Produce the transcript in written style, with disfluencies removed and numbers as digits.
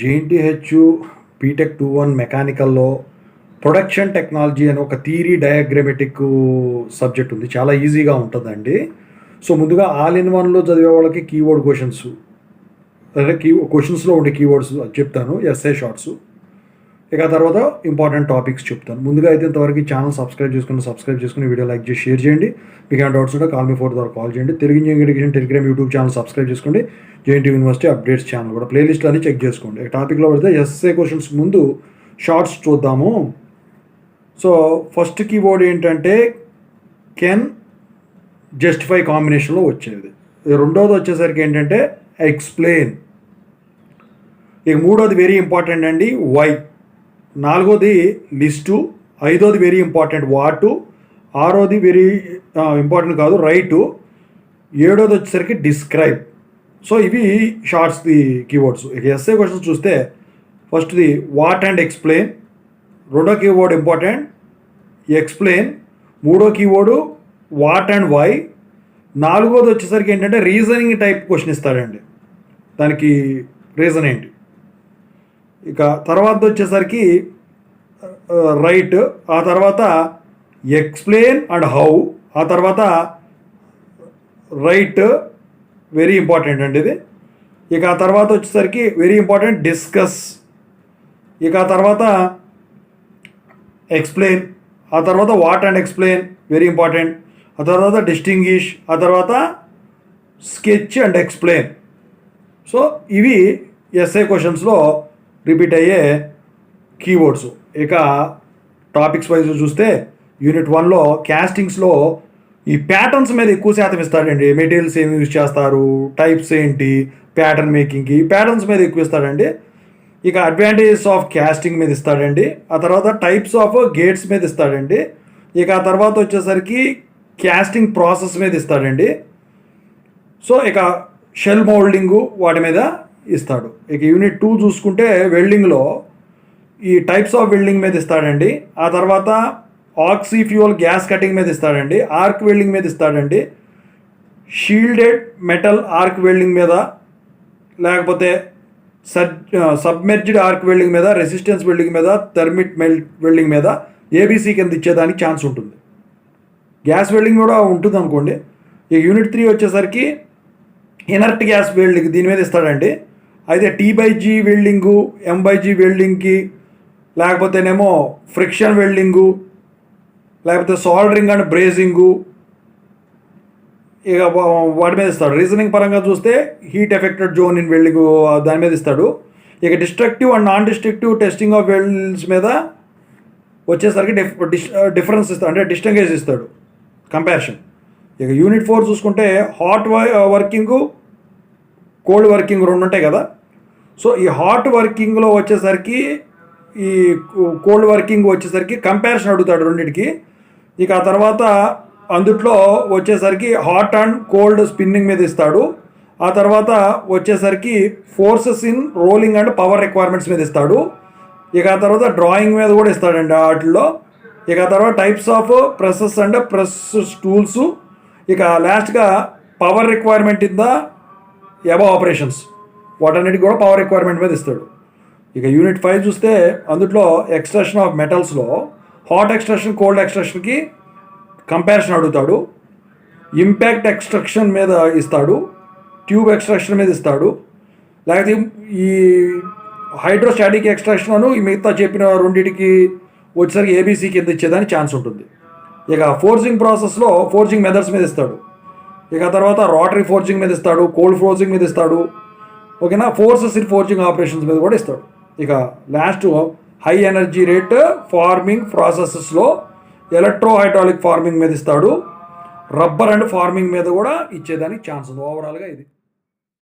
JNTH BTech 2-1 మెకానికల్లో production technology అని ఒక theory diagrammatic subject ఉంది. చాలా ఈజీగా ఉంటుందండి. సో ముందుగా ఆల్ ఇన్ వన్లో చదివే వాళ్ళకి కీవర్డ్ క్వశ్చన్స్, అదే క్వశ్చన్స్లో ఉండే కీవర్డ్స్ చెప్తాను, ఎస్ఏ షార్ట్స్. ఇక తర్వాత ఇంపార్టెంట్ టాపిక్స్ చెప్తాను. ముందుగా అయితే ఇంతవరకు ఛానల్ సబ్స్క్రైబ్ చేసుకుని వీడియో లైక్ చేసి షేర్ చేయండి. మీకు ఏమైనా డౌట్స్ ఉంటే కాల్ మీ 4 ద్వారా కాల్ చేయండి. Telugu engineering education Telegram YouTube channel subscribe చేసుకోండి. జేఎన్టీయూ యూనివర్సిటీ అప్డేట్స్ ఛానల్ కూడా ప్లేలిస్ట్లో అని చెక్ చేసుకోండి. టాపిక్లో పడితే ఎస్ఏ క్వశ్చన్స్ ముందు షార్ట్స్ చూద్దాము. సో ఫస్ట్ కీవర్డ్ ఏంటంటే కెన్ జస్టిఫై కాంబినేషన్లో వచ్చేది. రెండోది వచ్చేసరికి ఏంటంటే ఎక్స్ప్లెయిన్. ఇక మూడోది వెరీ ఇంపార్టెంట్ అండి, వై. నాలుగోది లిస్టు. ఐదోది వెరీ ఇంపార్టెంట్, వాటు. ఆరోది వెరీ ఇంపార్టెంట్ కాదు, రైటు. ఏడోది వచ్చేసరికి డిస్క్రైబ్. సో ఇవి షార్ట్స్ది కీవర్డ్స్. ఇక ఎస్ఏ క్వశ్చన్స్ చూస్తే ఫస్ట్ది వాట్ అండ్ ఎక్స్ప్లెయిన్. రెండో కీవర్డ్ ఇంపార్టెంట్ ఎక్స్ప్లెయిన్. మూడో కీవర్డు వాట్ అండ్ వై. నాలుగోది వచ్చేసరికి ఏంటంటే రీజనింగ్ టైప్ క్వశ్చన్ ఇస్తాడండి, దానికి రీజన్ ఏంటి. ఇక తర్వాత వచ్చేసరికి రైట్. ఆ తర్వాత ఎక్స్ప్లెయిన్ అండ్ హౌ. ఆ తర్వాత రైట్, వెరీ ఇంపార్టెంట్ అండి ఇది. ఇక ఆ తర్వాత వచ్చేసరికి వెరీ ఇంపార్టెంట్ డిస్కస్. ఇక ఆ తర్వాత ఎక్స్ప్లెయిన్. ఆ తర్వాత what and explain, very important. ఆ తర్వాత డిస్టింగ్విష్. ఆ తర్వాత స్కెచ్ అండ్ ఎక్స్ప్లెయిన్. సో ఇవి ఎస్ఏ క్వశ్చన్స్లో రిపీట్ అయ్యే కీవర్డ్స్. ఇక టాపిక్స్ వైజ్ చూస్తే యూనిట్ 1లో క్యాస్టింగ్స్లో ఈ ప్యాటర్న్స్ మీద ఎక్కువ శాతం ఇస్తాడండి. మెటీరియల్స్ ఏమి యూజ్ చేస్తారు, టైప్స్ ఏంటి, ప్యాటర్న్ మేకింగ్కి ప్యాటర్న్స్ మీద ఎక్కువ ఇస్తాడండి. ఇక అడ్వాంటేజెస్ ఆఫ్ క్యాస్టింగ్ మీద ఇస్తాడండి. ఆ తర్వాత టైప్స్ ఆఫ్ గేట్స్ మీద ఇస్తాడండి. ఇక ఆ తర్వాత వచ్చేసరికి క్యాస్టింగ్ ప్రాసెస్ మీద ఇస్తాడండి. సో ఇక షెల్ మౌల్డింగు వాటి మీద ఇస్తాడు. ఇక యూనిట్ 2 చూసుకుంటే వెల్డింగ్లో ఈ టైప్స్ ఆఫ్ వెల్డింగ్ మీద ఇస్తాడండి. ఆ తర్వాత ఆక్సీ ఫ్యూయల్ గ్యాస్ కటింగ్ మీద ఇస్తాడండి. ఆర్క్ వెల్డింగ్ మీద ఇస్తాడండి. షీల్డెడ్ మెటల్ ఆర్క్ వెల్డింగ్ మీద, లేకపోతే సబ్మెర్జ్డ్ ఆర్క్ వెల్డింగ్ మీద, రెసిస్టెన్స్ వెల్డింగ్ మీద, థర్మిట్ వెల్డింగ్ మీద ఏబీసీ కింద ఇచ్చేదానికి ఛాన్స్ ఉంటుంది. గ్యాస్ వెల్డింగ్ కూడా ఉంటుంది అనుకోండి. ఈ యూనిట్ 3 వచ్చేసరికి ఇనర్ట్ గ్యాస్ వెల్డింగ్ దీని మీద ఇస్తాడండి. అయితే టీ/జీ వెల్డింగు, M/G వెల్డింగ్కి, లేకపోతేనేమో ఫ్రిక్షన్ వెల్డింగు, లేకపోతే సాల్డరింగ్ అండ్ బ్రేజింగు, ఇక వాటి మీద ఇస్తాడు. రీజనింగ్ పరంగా చూస్తే heat affected zone in welding దాని మీద ఇస్తాడు. ఇక destructive and non destructive testing of welds మీద వచ్చేసరికి డిఫరెన్స్ ఇస్తాడు, అంటే డిస్టింగ్విష్ ఇస్తాడు, కంపారిజన్. ఇక యూనిట్ 4 చూసుకుంటే హాట్ వర్కింగు, కోల్డ్ వర్కింగ్ రెండు ఉంటాయి కదా. సో ఈ హాట్ వర్కింగ్లో వచ్చేసరికి, ఈ కోల్డ్ వర్కింగ్ వచ్చేసరికి కంపారిజన్ అడుగుతాడు రెండింటికి. ఇక ఆ తర్వాత అందుట్లో వచ్చేసరికి హాట్ అండ్ కోల్డ్ స్పిన్నింగ్ మీద ఇస్తాడు. ఆ తర్వాత వచ్చేసరికి forces in rolling and power requirements మీద ఇస్తాడు. ఇక ఆ తర్వాత డ్రాయింగ్ మీద కూడా ఇస్తాడండి వాటిల్లో. ఇక ఆ తర్వాత types of presses and press tools. ఇక లాస్ట్గా power requirement in the above operations, వాటన్నిటికి కూడా పవర్ రిక్వైర్మెంట్ మీద ఇస్తాడు. ఇక యూనిట్ 5 చూస్తే అందుట్లో ఎక్స్ట్రాక్షన్ ఆఫ్ మెటల్స్లో హాట్ ఎక్స్ట్రాక్షన్, కోల్డ్ ఎక్స్ట్రాక్షన్కి కంపారిజన్ అడుగుతాడు. ఇంపాక్ట్ ఎక్స్ట్రాక్షన్ మీద ఇస్తాడు, ట్యూబ్ ఎక్స్ట్రాక్షన్ మీద ఇస్తాడు, లేకపోతే ఈ హైడ్రోస్టాటిక్ ఎక్స్ట్రాక్షన్ ఈ మిగతా చెప్పిన రెండింటికి వచ్చేసరికి ఏబీసీ కింద ఇచ్చేదానికి ఛాన్స్ ఉంటుంది. ఇక ఫోర్జింగ్ ప్రాసెస్లో ఫోర్జింగ్ మెథడ్స్ మీద ఇస్తాడు. ఇక తర్వాత రోటరీ ఫోర్జింగ్ మీద ఇస్తాడు, కోల్డ్ ఫోర్జింగ్ మీద ఇస్తాడు, ఓకేనా. ఫోర్సెస్ ఇన్ ఫోర్జింగ్ ఆపరేషన్స్ మీద కూడా ఇస్తాడు. ఇక last high energy rate forming ప్రాసెసెస్లో ఎలక్ట్రో హైడ్రాలిక్ ఫార్మింగ్ మీద ఇస్తాడు. రబ్బర్ అండ్ ఫార్మింగ్ మీద కూడా ఇచ్చేదానికి ఛాన్స్ ఉంది. ఓవరాల్గా ఇది.